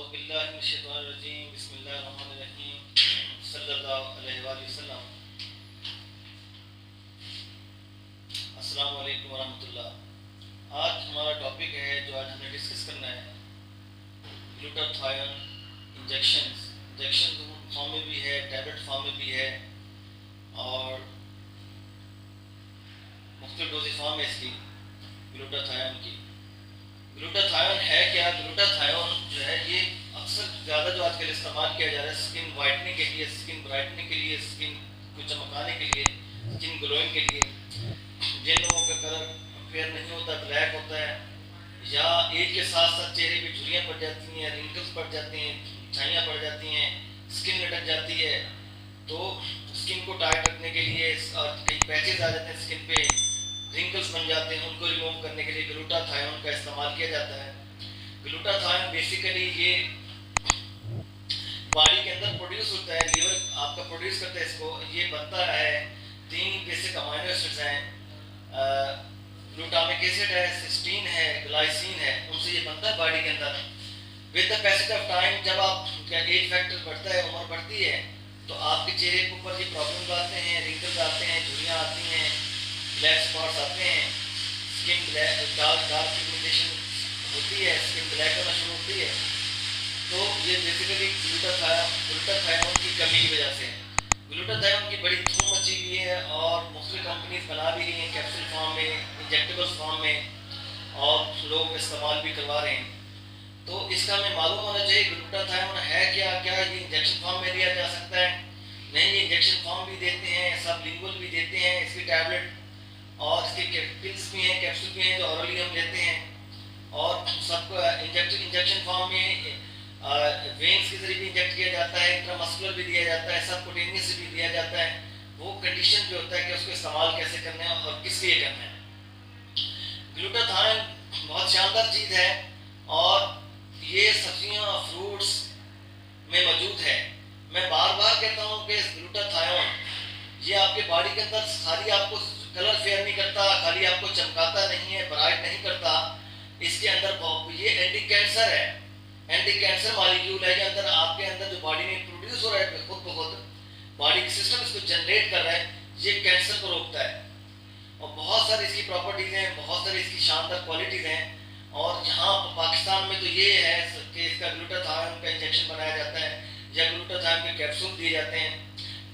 औज़ुबिल्लाहिमिनश्शैतानिर्रजीम बिस्मिल्लाहिर्रहमानिर्रहीम सल्लल्लाहु अलैहि वसल्लम। अस्सलाम वालेकुम वरहमतुल्लाह। आज हमारा टॉपिक है जो आज हमें डिस्कस करना है ग्लूटाथायोन इंजेक्शन। इंजेक्शन फॉर्म में भी है, टैबलेट फॉर्म में भी है और मुख्तलिफ डोज़ेज फॉर्म है इसकी ग्लूटाथायोन की। ग्लूटाथायोन है क्या? ग्लूटाथायोन जो है ये अक्सर ज़्यादा जो आजकल इस्तेमाल किया जा रहा है स्किन वाइटनिंग के लिए, स्किन ब्राइटनिंग के लिए, स्किन को चमकाने के लिए, स्किन ग्लोइंग के लिए। जिन लोगों का कलर फेयर नहीं होता, ब्लैक होता है, या एज के साथ साथ चेहरे पे झुर्रियाँ पड़ जाती हैं, रिंकल्स पड़ जाती हैं, छाइयाँ पड़ जाती हैं, स्किन लटक जाती है, तो स्किन को टाइट रखने के लिए और कई पैचेज आ जाते हैं स्किन पे, रिंकल्स बन जाते हैं, उनको रिमूव करने के लिए ग्लूटाथायोन का इस्तेमाल किया जाता है। ग्लूटाथायोन बेसिकली ये बॉडी के अंदर प्रोड्यूस होता है, लीवर आपका प्रोड्यूस करता है इसको। ये बनता है 3 बेसिक अमीनो एसिड्स हैं, ग्लूटामिक एसिड है, सिस्टीन है, ग्लाइसिन है, उनसे ये बनता है बॉडी के अंदर। With the passage of time जब आप एज फैक्टर बढ़ता है, उम्र बढ़ती है, तो आपके चेहरे के ऊपर ये प्रॉब्लम्स आते हैं, रिंकल्स आते हैं, झुर्रियाँ आती हैं, ब्लैक स्पॉट्स आते हैं, स्किन ब्लैक डार्क पिगमेंटेशन होती है, स्किन ब्लैक होना शुरू होती है। तो ये बेसिकली ग्लूटाथायोन की कमी की वजह से है। ग्लूटाथायोन की बड़ी धूम मची हुई है और मुख्तलिफ कंपनीज बना भी रही हैं कैप्सूल फॉर्म में, इंजेक्टेबल फॉर्म में, और लोग इस्तेमाल भी करवा रहे हैं। तो इसका हमें मालूम होना चाहिए ग्लूटाथायोन है क्या। क्या ये इंजेक्शन फॉर्म में लिया जा सकता है? नहीं, ये इंजेक्शन फॉर्म भी देते हैं, सबलिंगुअल भी देते हैं इसकी टैबलेट, और इसके पिल्स भी हैं, कैप्सूल भी हैं जो ऑरली हम लेते हैं। और सबको इंजेक्शन फॉर्म में वेन्स के जरिए भी इंजेक्ट किया जाता है, इंट्रामस्कुलर भी दिया जाता है, सबकुटेनियस भी दिया जाता है। वो कंडीशन जो होता है कि उसको इस्तेमाल कैसे करना है और किस लिए करना है। ग्लूटाथायोन बहुत शानदार चीज़ है और ये सब्जियां फ्रूट्स में मौजूद है। मैं बार बार कहता हूँ कि ग्लूटाथायोन ये आपके बॉडी के अंदर खाली आपको कलर फेयर नहीं करता, खाली आपको चमकाता नहीं है, ब्राइट नहीं करता। इसके अंदर ये एंटी कैंसर है, एंटी कैंसर मॉलिक्यूल है। ये अंदर आपके अंदर जो बॉडी में प्रोड्यूस हो रहा है खुद ब खुद, बॉडी का सिस्टम इसको जनरेट कर रहा है, ये कैंसर को रोकता है। और बहुत सारी इसकी प्रॉपर्टीज़ हैं, बहुत सारी इसकी शानदार क्वालिटीज़ हैं। और यहाँ पाकिस्तान में तो ये है कि इसका ग्लूटाथायोन का इंजेक्शन बनाया जाता है, या ग्लूटाथायोन के कैप्सूल दिए जाते हैं,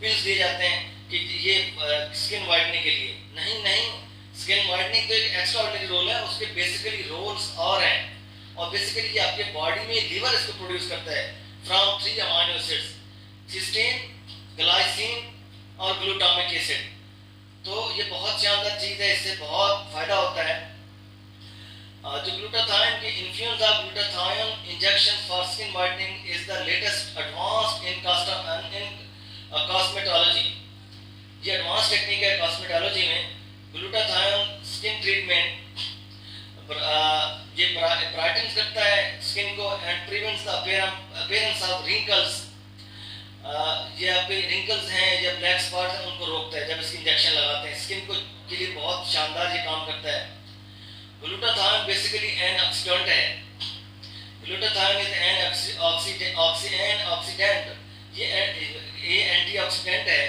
पिल्स दिए जाते हैं कि ये स्किन वाइटनिंग के लिए। नहीं, स्किन वाइटनिंग तो एक एक्स्ट्राऑर्डिनरी रोल है, उसके बेसिकली रोल्स और हैं। और बेसिकली ये आपके बॉडी में लीवर इसको प्रोड्यूस करता है from 3 amino acids, cysteine, glycine और ग्लूटामिक एसिड। तो ये बहुत शानदार चीज़ है, इससे बहुत फायदा होता है। जो ग्लूटाथायोन की influence of glutathione injection for skin whitening is the latest advanced in cosmetology. ये एडवांस टेक्निक है कॉस्मेटोलॉजी में। ग्लूटाथायोन स्किन ट्रीटमेंट ये ब्राइटन करता है स्किन को and prevents the appearance of wrinkles. ये आपके रिंकल्स हैं या ब्लैक स्पॉट्स हैं उनको रोकता है जब इसकी इंजेक्शन लगाते हैं। स्किन को के लिए बहुत शानदार ये काम करता है। ग्लूटाथायोन बेसिकली एन ऑक्सीडेंट है। ग्लूटाथायोन इज एन ऑक्सीडेंट, ये एंटीऑक्सीडेंट है।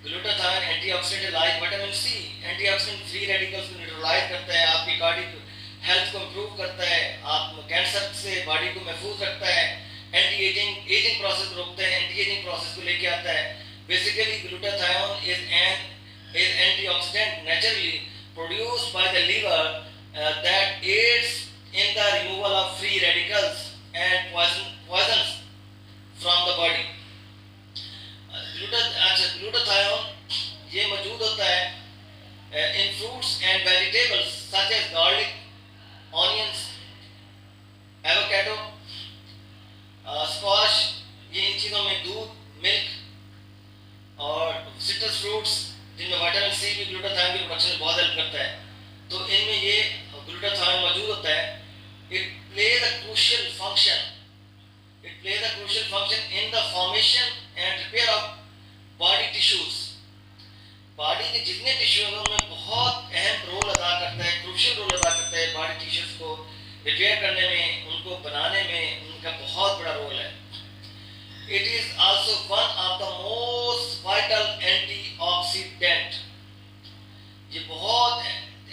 Glutathione antioxidant like vitamin C, antioxidant free radicals को न्यूट्रलाइज करता है, आपकी कार्डियक हेल्थ को इंप्रूव करता है, आप कैंसर से बॉडी को महफूज रखता है, एंटी एजिंग प्रोसेस को रोकता है, एंटी एजिंग प्रोसेस को लेके आता है। Basically glutathione is antioxidant naturally produced by the liver that aids in the removal of free radicals and poisons from the body. Glutathione ये मौजूद होता है in fruits and vegetables such as garlic, onions, avocado, squash। ये इन चीज़ों में दूध, milk और citrus fruits जिनमें विटामिन सी भी ग्लूटाथायोन की प्रोडक्शन में बहुत हेल्प करता है, तो इनमें ये ग्लूटाथायोन मौजूद होता है। It plays a crucial function in the formation and repair of body tissues। Body के जितने टिश्यूज हैं उनमें बहुत अहम रोल अदा करता है, क्रूशियल रोल अदा करता है। बॉडी टिश्यूज को रिपेयर करने में, उनको बनाने में उनका बहुत बड़ा role also one of the most vital antioxidant. ये बहुत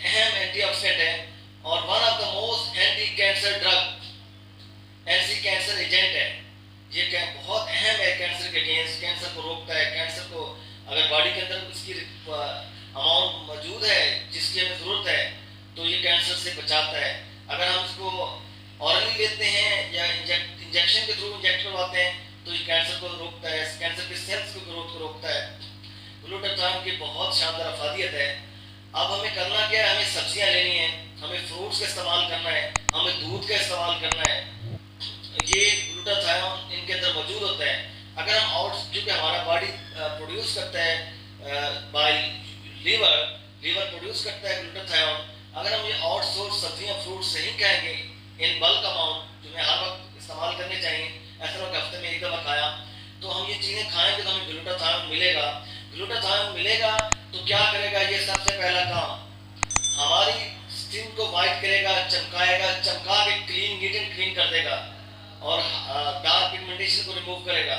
अहम एंटीऑक्सीडेंट है और one of the most anti cancer drug, anti cancer agent है। ये क्या बहुत अहम है कैंसर के अगेंस्ट, कैंसर को रोकता है। कैंसर को अगर बॉडी के अंदर इसकी अमाउंट मौजूद है जिसकी हमें ज़रूरत है तो ये कैंसर से बचाता है। अगर हम इसको ऑरली लेते हैं या इंजेक्शन के थ्रू इंजेक्ट करवाते हैं तो ये कैंसर को रोकता है, कैंसर के सेल्स की ग्रोथ को रोकता है। ग्लूटाथायोन की बहुत शानदार अफादियत है। अब हमें करना क्या है, हमें सब्जियां लेनी है, हमें फ्रूट्स का इस्तेमाल करना है, हमें दूध का इस्तेमाल करना है। ये ग्लूटाथायोन इनके अंदर मौजूद होता है। अगर हम क्योंकि हमारा बॉडी प्रोड्यूस करता है बाय लीवर प्रोड्यूस करता है ग्लूटाथायोन। अगर हम ये आउटसोर्स सब्जियां फ्रूट्स नहीं खाएंगे इन बल्क अमाउंट जो हमें हर वक्त इस्तेमाल करने चाहिए, ऐसा लोग हफ्ते में एक दफा खाया, तो हम ये चीज़ें खाएंगे तो हमें ग्लूटाथायोन मिलेगा। ग्लूटाथायोन मिलेगा तो क्या करेगा, ये सबसे पहला काम हमारी स्किन को वाइट करेगा, चमकाएगा, चमका के क्लीन नीट एंड क्लीन कर देगा और डार्क पिगमेंटेशन को रिमूव करेगा।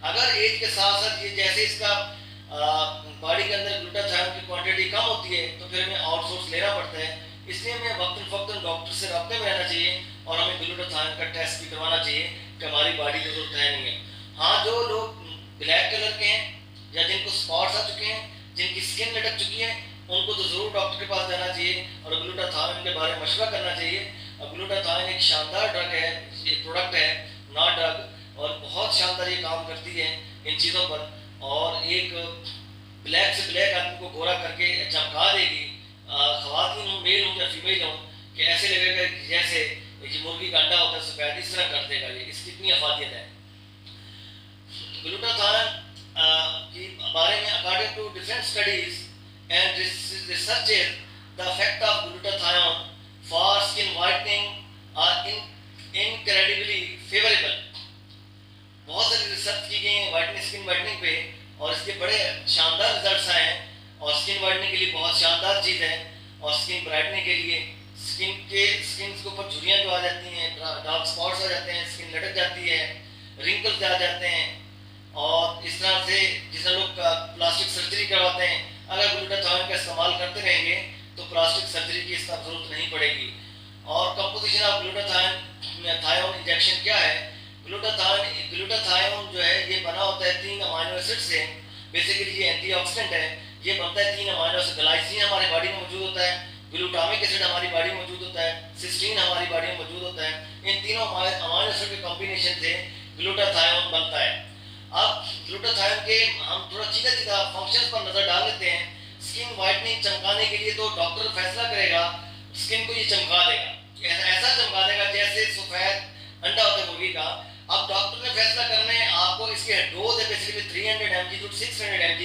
अगर एज के साथ साथ ये जैसे इसका बॉडी के अंदर ग्लूटाथायोन की क्वांटिटी कम होती है तो फिर हमें आउटसोर्स लेना पड़ता है। इसलिए हमें वक्तन फक्तन डॉक्टर से रब्ते में रहना चाहिए और हमें ग्लूटाथायोन का टेस्ट भी करवाना चाहिए कि हमारी बॉडी की जरूरत है नहीं है। हाँ, जो लोग ब्लैक कलर के हैं या जिनको स्पॉट्स आ चुके हैं, जिनकी स्किन लटक चुकी है, उनको तो जरूर डॉक्टर के पास जाना चाहिए और ग्लूटाथायोन के बारे में मशवरा करना चाहिए। और ग्लूटाथायोन एक शानदार ड्रग है, ये प्रोडक्ट है नॉट ड्रग, और बहुत शानदार ये काम करती है इन चीज़ों पर और एक ब्लैक से ब्लैक आदमी को गोरा करके चमका देगी। ख़वातीन हो, मेल हो या फीमेल हो, कि ऐसे लगेगा जैसे ये मुर्गी का अंडा होता है सफेद, इस तरह कर देगा। ये इसकी इतनी अफादियत है। ग्लूटाथायोन के बारे में according to different studies and researches the effect of glutathione for skin whitening are incredibly favourable. बहुत सारी रिसर्च की गई है वाइटनिंग, स्किन वाइटनिंग पे, और इसके बड़े शानदार रिजल्ट्स आए हैं। और स्किन वाइटनिंग के लिए बहुत शानदार चीज़ है। और स्किन ब्राइटनिंग के लिए स्किन के ऊपर झुर्रियाँ जो आ जाती हैं, डार्क स्पॉट्स आ जाते हैं, स्किन लटक जाती है, रिंकल्स आ जाते हैं, और इस तरह से जिस लोग प्लास्टिक सर्जरी करवाते हैं, अगर ग्लूटाथायोन का इस्तेमाल करते रहेंगे तो प्लास्टिक सर्जरी की इसका जरूरत नहीं पड़ेगी। और कंपोजिशन ऑफ ग्लूटाथायोन इंजेक्शन क्या है? ग्लूटाथायोन जो है ये बना होता है 3 अमीनो एसिड से। बेसिकली ये एंटीऑक्सीडेंट है। ये बनता है 3 अमीनो एसिड। ग्लाइसिन हमारी बॉडी में मौजूद होता है, ग्लूटामिक एसिड हमारी बॉडी में मौजूद होता है, सिस्टीन हमारी बॉडी में मौजूद होता है। इन तीनों अमीनो एसिड के कॉम्बिनेशन से ग्लूटाथायोन बनता है। अब ग्लूटाथायोन के हम थोड़ा सीधा फंक्शंस पर नजर डाल लेते हैं। स्किन वाइटनिंग चमकाने के लिए तो डॉक्टर फैसला करेगा, स्किन को ये चमका देगा, ऐसा चमका देगा जैसे सफेद अंडा होता है मुर्गी का। अब डॉक्टर ने फैसला करना है आपको इसके डोज है basically 300 mg to 600 mg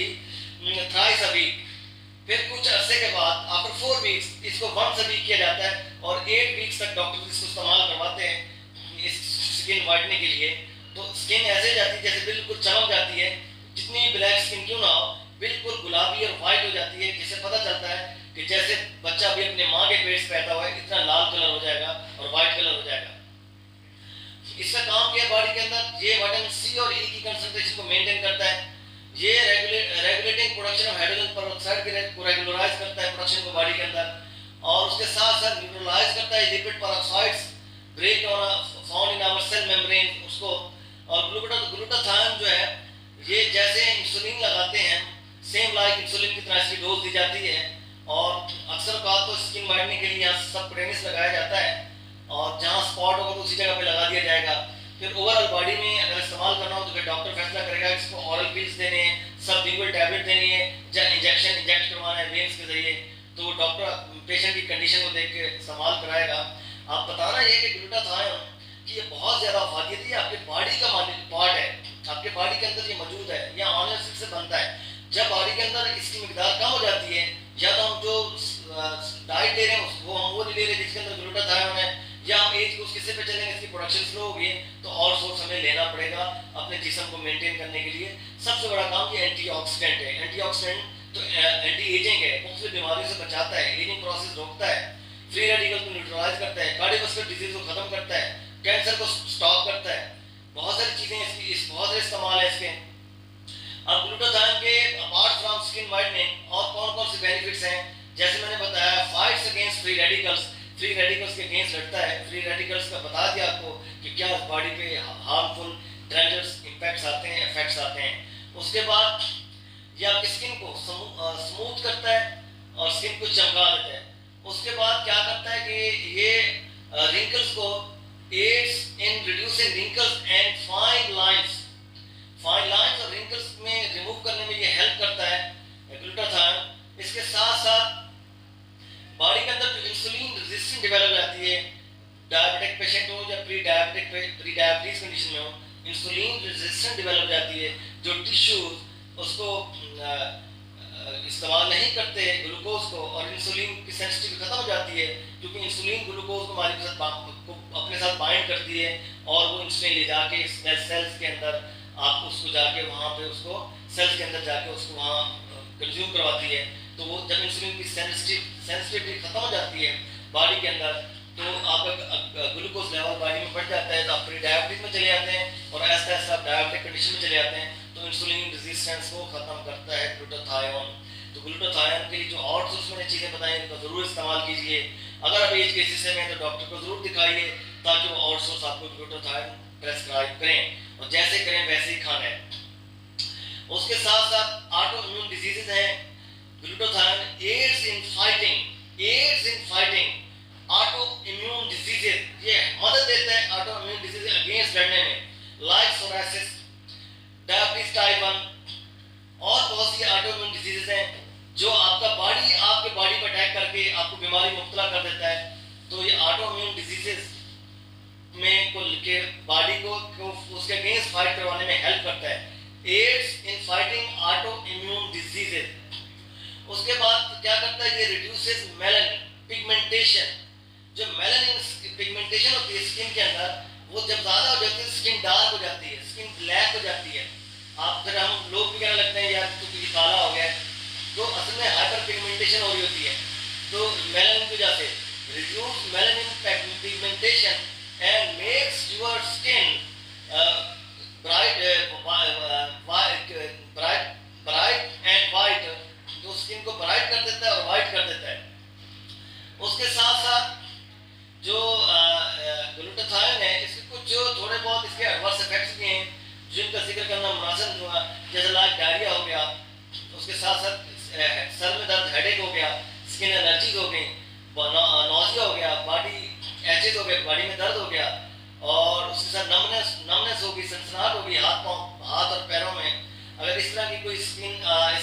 thrice a week. फिर कुछ अरसे के बाद आफ्टर 4 वीक्स इसको वंस अ वीक किया जाता है और 8 वीक्स तक डॉक्टर इसको इस्तेमाल करवाते हैं इस स्किन वाइटनिंग के लिए। तो स्किन ऐसे जाती है जैसे बिल्कुल चमक जाती है, जितनी ब्लैक स्किन क्यों ना हो, बिल्कुल गुलाबी और वाइट हो जाती है, जिससे पता चलता है कि जैसे बच्चा भी अपने माँ के पेट से पैदा हुआ है, इतना लाल कलर हो जाएगा और वाइट कलर हो जाएगा। इसका काम क्या है बॉडी के अंदर? ये विटामिन सी और ई की कंसंट्रेशन को मेंटेन करता है। ये regulating production of hydrogen peroxide को रेगुलराइज करता है प्रोडक्शन को बॉडी के अंदर, और उसके साथ साथ न्यूट्रलाइज करता है lipid peroxides break found in our cell membrane उसको। और ग्लूटाथायोन जो है ये जैसे इंसुलिन लगाते हैं, सेम लाइक इंसुलिन की तरह इसकी डोज दी जाती है। और अक्सर बात तो स्किन वाइटनिंग के लिए यहाँ सबक्यूटेनियस लगाया जाता है, और जहाँ स्पॉट होगा तो उसी जगह पे लगा दिया जाएगा। फिर ओवरऑल बॉडी में अगर इस्तेमाल करना हो तो फिर डॉक्टर फैसला करेगा इसको ऑरल पिल्स देने हैं, सबलिंगुअल टैबलेट देनी है, या इंजेक्शन इंजेक्ट करवाना है वेन्स के जरिए, तो डॉक्टर पेशेंट की कंडीशन को देख के इस्तेमाल कराएगा। आप बताना ये कि ग्लूटाथायोन कि ये बहुत ज़्यादा अफादियत है, आपके बॉडी का पार्ट है, आपके बॉडी के अंदर ये मौजूद है, ये अमीनो एसिड से बनता है। जब बॉडी के अंदर इसकी मिकदार कम हो जाती है, या तो हम जो डाइट ले रहे हैं वो हम वो नहीं ले रहे जिसके अंदर ग्लूटाथायोन है, या हम एज को उस किस्से पे चलेंगे इसकी प्रोडक्शन स्लो होगी, तो और सोर्स हमें लेना पड़ेगा अपने जिस्म को मेंटेन करने के लिए। सबसे बड़ा काम ये एंटीऑक्सीडेंट है। एंटीऑक्सीडेंट तो एंटी एजिंग है, मुख्तलिफ बीमारियों से बचाता है, एजिंग प्रोसेस रोकता है, फ्री रेडिकल को न्यूट्रलाइज करता है, कार्डियोवास्कुलर डिजीज को खत्म करता है, कैंसर को स्टॉप करता है। बहुत सारी चीजें इसकी बहुत सारे इस्तेमाल है इसके। अब ग्लूटाथायोन के अपार्ट फ्रॉम स्किन वाइटनिंग और कौन कौन से बेनिफिट्स हैं, जैसे मैंने बताया fights against free radicals, free radicals के अगेंस्ट लड़ता है। फ्री रेडिकल्स का बता दिया आपको कि क्या बॉडी पे हार्मफुल डेंजरस इंपैक्ट्स आते हैं, इफेक्ट्स आते हैं। उसके बाद ये आपकी स्किन को स्मूथ करता है और स्किन को चमका देता है। उसके बाद क्या करता है कि ये रिंकल्स को aids in reducing wrinkles and fine lines और रिंकल्स में रिमूव करने में ये हेल्प करता है ग्लूटाथायोन। इसके साथ साथ बॉडी के अंदर जो इंसुलिन रेजिस्टेंस डेवलप जाती है, डायबिटिक पेशेंट हो या प्री डायबिटीज कंडीशन में हो, इंसुलिन रेजिस्टेंस डेवलप जाती है। जो टिश्यूज उसको इस्तेमाल नहीं करते ग्लूकोज को और इंसुलिन की सेंसिटिविटी खत्म हो जाती है, क्योंकि इंसुलिन ग्लूकोज को हमारे साथ अपने साथ बाइंड करती है और वो इंसुलिन ले जाके सेल्स के अंदर आप उसको जाके वहाँ पे उसको सेल्स के अंदर जाके उसको वहाँ कंज्यूम करवाती है। तो वो जब इंसुलिन की सेंसिटिविटी खत्म हो जाती है बॉडी के अंदर, तो आपका ग्लूकोज लेवल बॉडी में बढ़ जाता है, तो आप प्री डायबिटीज में चले जाते हैं और ऐसा ऐसा आप डायबिटिक कंडीशन में चले जाते हैं। तो इंसुलिन रेजिस्टेंस को खत्म करता है ग्लूटाथायोन। तो ग्लूटाथायोन के लिए जो और सोर्स मैंने चीजें बताई उनका जरूर इस्तेमाल कीजिए। अगर आप एज के हिस्से में तो डॉक्टर को जरूर दिखाइए ताकि वो और सोर्स आपको ग्लूटाथायोन प्रेस्क्राइब करें और जैसे करें वैसे ही खाना है। उसके साथ साथ ऑटो इम्यून डिजीजेज हैं। Glutathione aids in fighting auto immune diseases, ये मदद देता है ऑटो इम्यून डिजीज अगेंस्ट लड़ने में, लाइक सोरायसिस, डायबिटीज टाइप 1 और बहुत सी ऑटो इम्यून डिजीजेज हैं जो आपके बॉडी पर अटैक करके आपको बीमारी मुब्तला कर देता है। तो ये ऑटो इम्यून डिजीजेज में के बॉडी को उसके अगेंस्ट फाइट करवाने में हेल्प करता है। Aids in fighting auto immune diseases. उसके बाद क्या करता है, ये रिड्यूसेस मेलानिन पिगमेंटेशन। जो मेलानिन पिगमेंटेशन होती है स्किन के अंदर, वो जब ज्यादा हो जाती है स्किन डार्क हो जाती है, स्किन ब्लैक हो जाती है। फिर हम लोग भी कहने लगते हैं यार तो ये काला हो गया, तो असल में हाइपर पिगमेंटेशन हो रही होती है। तो मेलानिन की वजह से reduce melanin pigmentation and makes your skin bright and white, जो स्किन को ब्राइट कर देता है और वाइट कर देता है। उसके साथ साथ जो ग्लूटाथायोन है, इसके कुछ जो थोड़े बहुत इसके एडवर्स इफेक्ट्स भी हैं जिनका जिक्र करना मुनासिब हुआ, जैसे लाइक डायरिया हो गया, उसके साथ साथ सर में दर्द, हेडेक हो गया, स्किन एलर्जीज हो गई, नौजिया हो गया, बॉडी एचेज हो गए, बॉडी में दर्द हो गया और उसके साथ नमनेस हो गई, सनसनाहट हो गई हाथ और पैरों में। अगर इस तरह की कोई इस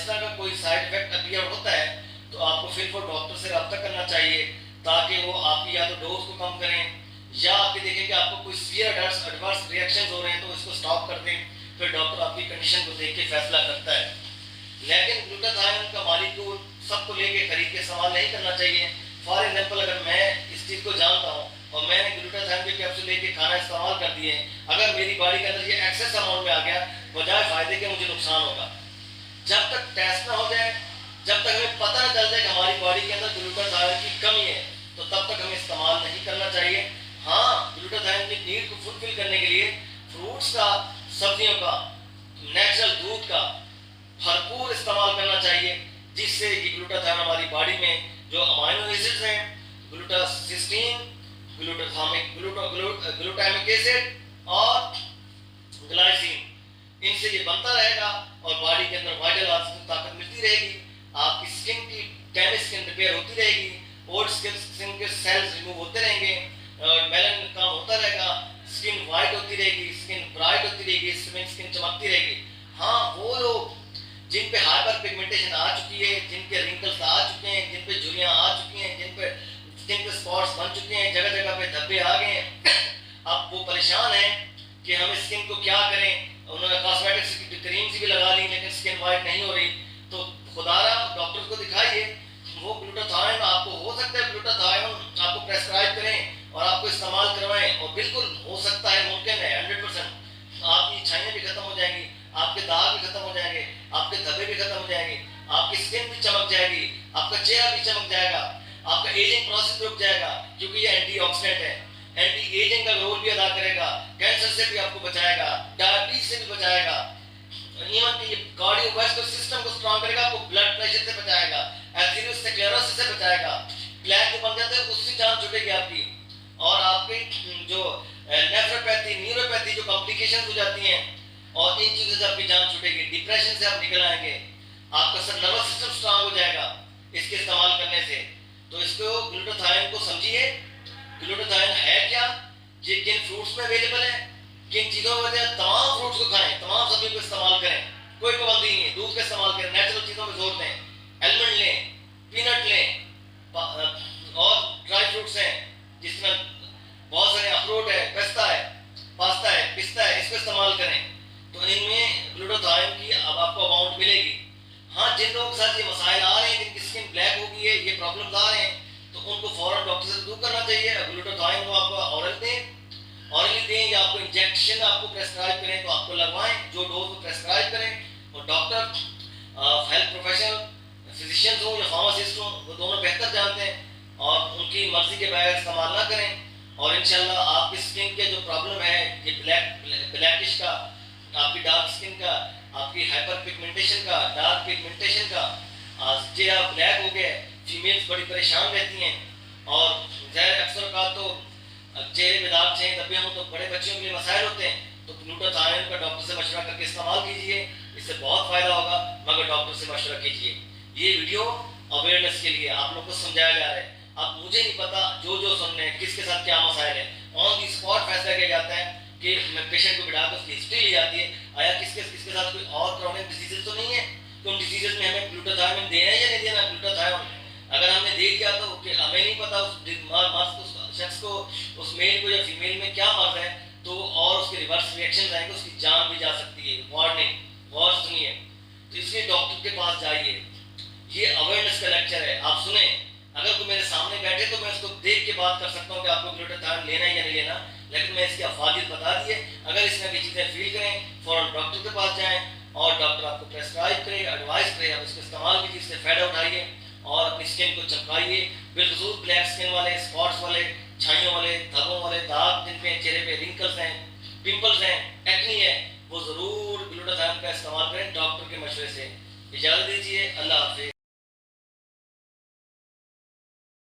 तरह का कोई साइड इफेक्ट अपीयर होता है तो आपको फिर वो डॉक्टर से रब्ता करना चाहिए ताकि वो आपकी या तो डोज को कम करें या आपके देखें कि आपको कोई सीवियर एडवर्स रिएक्शन हो रहे हैं तो इसको स्टॉप कर दें। फिर डॉक्टर आपकी कंडीशन को देख के फैसला करता है। लेकिन ग्लूटाथायोन का मालिक्यूल सबको लेके खरीद के इस्तेमाल नहीं करना चाहिए। फॉर एग्जाम्पल, अगर मैं इस चीज को जानता हूँ और मैंने ग्लूटाथायोन के कैप्सूल लेके खाना इस्तेमाल कर दिए, अगर मेरी बॉडी के अंदर ये एक्सेस अमाउंट में आ गया, बजाय फायदे के मुझे नुकसान होगा। जब तक टेस्ट ना हो जाए, जब तक हमें पता न चल जाए कि हमारी बॉडी के अंदर ग्लूटाथायोन की कमी है, तो तब तक हमें इस्तेमाल नहीं करना चाहिए। हाँ, ग्लूटाथायोन की नीड को फुलफिल करने के लिए फ्रूट्स का, सब्जियों का, नेचुरल दूध का भरपूर इस्तेमाल करना चाहिए, जिससे कि ग्लूटाथायोन हमारी बॉडी में जो अमाइनो एसिड्स हैं, ग्लूटासिस्टीन, ग्लूटामिक एसिड और ग्लाइसिन, इनसे ये बनता रहेगा और बॉडी के अंदर वाइटल ताकत मिलती रहेगी। आपकी स्किन की डैमेज स्किन रिपेयर होती रहेगी, ओल्ड स्किन के सेल्स रिमूव होते रहेंगे, मेलानिन कम होता रहेगा, स्किन वाइट होती रहेगी, स्किन ब्राइट होती रहेगी, स्किन चमकती रहेगी। हाँ, वो लोग जिन पे हाइपर पिगमेंटेशन आ चुकी है, जिनके रिंकल्स आ चुके हैं, जिन पे झुर्रियां आ चुकी हैं, जिन पे स्किन पे स्पॉट्स बन चुके हैं, जगह जगह पे धब्बे आ गए हैं, अब वो परेशान हैं कि हम स्किन को क्या करें। उन्होंने कॉस्मेटिक्स की क्रीम्स भी लगा ली लेकिन स्किन वाइट नहीं हो रही, तो खुदारा डॉक्टर को दिखाइए। वो ग्लूटाथायोन आपको हो सकता है ग्लूटाथायोन आपको प्रेस्क्राइब करें और आपको इस्तेमाल करवाएं, और बिल्कुल हो सकता है, मुमकिन है 100%। आपकी इच्छाएं भी खत्म हो जाएंगी, आपके दाग भी खत्म हो जाएंगे, आपके धब्बे भी खत्म हो जाएंगे, आपकी स्किन भी चमक जाएगी, आपका चेहरा भी चमक जाएगा, आपका एजिंग प्रोसेस रुक जाएगा, क्योंकि ये एंटीऑक्सीडेंट है, एंटी एजिंग का रोल भी अदा करेगा, कैंसर से भी आपको बचाएगा, डायबिटीज से भी बचाएगा। इवन कि ये कार्डियोवास्कुलर सिस्टम को स्ट्रांग करेगा, आपको ब्लड प्रेशर से बचाएगा, एथेरोस्क्लेरोसिस से बचाएगा। प्लेग जो बन जाता है उससे जान छूटेगी आपकी। और आपकी जो नेफ्रोपैथी, न्यूरोपैथी जो कॉम्प्लिकेशंस हो जाती हैं, और इन चीजों से आपकी जान छूटेगी। डिप्रेशन से आप निकल आएंगे, आपका सब नर्वस सिस्टम स्ट्रांग हो जाएगा इसके इस्तेमाल करने से। तो इसको ग्लूटाथाइन को समझिए, ग्लूटाथाइन है क्या, ये किन फ्रूट्स में अवेलेबल है, किन चीजों में है। तमाम फ्रूट्स को खाएं, तमाम सब्जियों को इस्तेमाल करें, कोई पाबंदी नहीं है। दूध का इस्तेमाल करें, नेचुरल चीजों में जोर दें, एलमंड लें, पीनट लें, और ड्राई फ्रूट्स हैं जिसमें बहुत सारे अखरोट है, पास्ता है, पिस्ता है, इसको इस्तेमाल करें। तो इनमें ग्लूटाथाइन की अब आपको अमाउंट मिलेगी। हाँ, जिन लोगों के साथ ये मसाइल आ रहे हैं, जिनकी स्किन ब्लैक हो गई है, ये प्रॉब्लम्स आ रहे हैं, तो उनको फौरन डॉक्टर से दूर करना चाहिए। ग्लूटाथाइन को आपको ऑरली दें या आपको इंजेक्शन आपको प्रेस्क्राइब करें तो आपको लगवाएं, जो डोज को प्रेस्क्राइब करें। और डॉक्टर, हेल्थ प्रोफेशनल, फिजिशियंस हो या फार्मासिस्ट हो, वो दोनों बेहतर जानते हैं, और उनकी मर्जी के बगैर इस्तेमाल ना करें। और इंशाल्लाह आपकी स्किन के जो प्रॉब्लम है, ये ब्लैकिश का, आपकी डार्क स्किन का, आपकी हाइपर पिगमेंटेशन का, डार्क पिगमेंटेशन का, चेहरा ब्लैक हो गया, फीमेल्स बड़ी परेशान रहती हैं। और ज़ाहिर अक्सर का तो चेहरे में दाग छेद धब्बे हों तो बड़े बच्चों के लिए मसाइल होते हैं। तो ग्लूटाथाइन का डॉक्टर से मशवरा करके इस्तेमाल कीजिए, इससे बहुत फायदा होगा, मगर डॉक्टर से मशवरा कीजिए। ये वीडियो अवेयरनेस के लिए आप लोग को समझाया जा रहा है। अब मुझे नहीं पता जो सुन रहे हैं किसके साथ क्या मसाइल है, ऑन दी स्पॉट फैसला किया जाता है कि पेशेंट को बिठा कर उसकी हिस्ट्री ली जाती है, आया किसके साथ कोई और क्रॉनिक डिजीजेस तो नहीं है, तो उन डिजीजेस में हमें ग्लूटाथाइन देना है या नहीं देना। ग्लूटाथाइन अगर हमने दे दिया तो हमें नहीं पता उस शख्स को, उस मेल को या फीमेल में क्या मर्ज है, तो और उसके रिवर्स रिएक्शन आएंगे, उसकी जान भी जा सकती है। वार्निंग, गौर सुनिए। तो इसलिए डॉक्टर के पास जाइए, ये अवेयरनेस का लेक्चर है, आप सुने। अगर कोई मेरे सामने बैठे तो मैं उसको देख के बात कर सकता हूँ कि आपको ग्लूटाथाइन लेना है या नहीं लेना, लेकिन मैं इसकी अफादियत बता दी है। अगर इसमें भी चीज़ें फील करें, फौरन डॉक्टर के पास जाएं, और डॉक्टर आपको प्रेस्क्राइब करे, एडवाइस करे, आप उसको इस्तेमाल कीजिए, इससे फायदा उठाइए और अपनी स्किन को चमकाइए। बिलखुसूस ब्लैक स्किन वाले, स्पॉट्स वाले, छाइयों वाले, धब्बों वाले, दाग जिन पे चेहरे पे रिंकल्स हैं, पिंपल्स हैं, एक्नी है, वो जरूर ग्लूटाथाइन का इस्तेमाल करें डॉक्टर के मशवरे से। इजाजत दीजिए, अल्लाह हाफिज।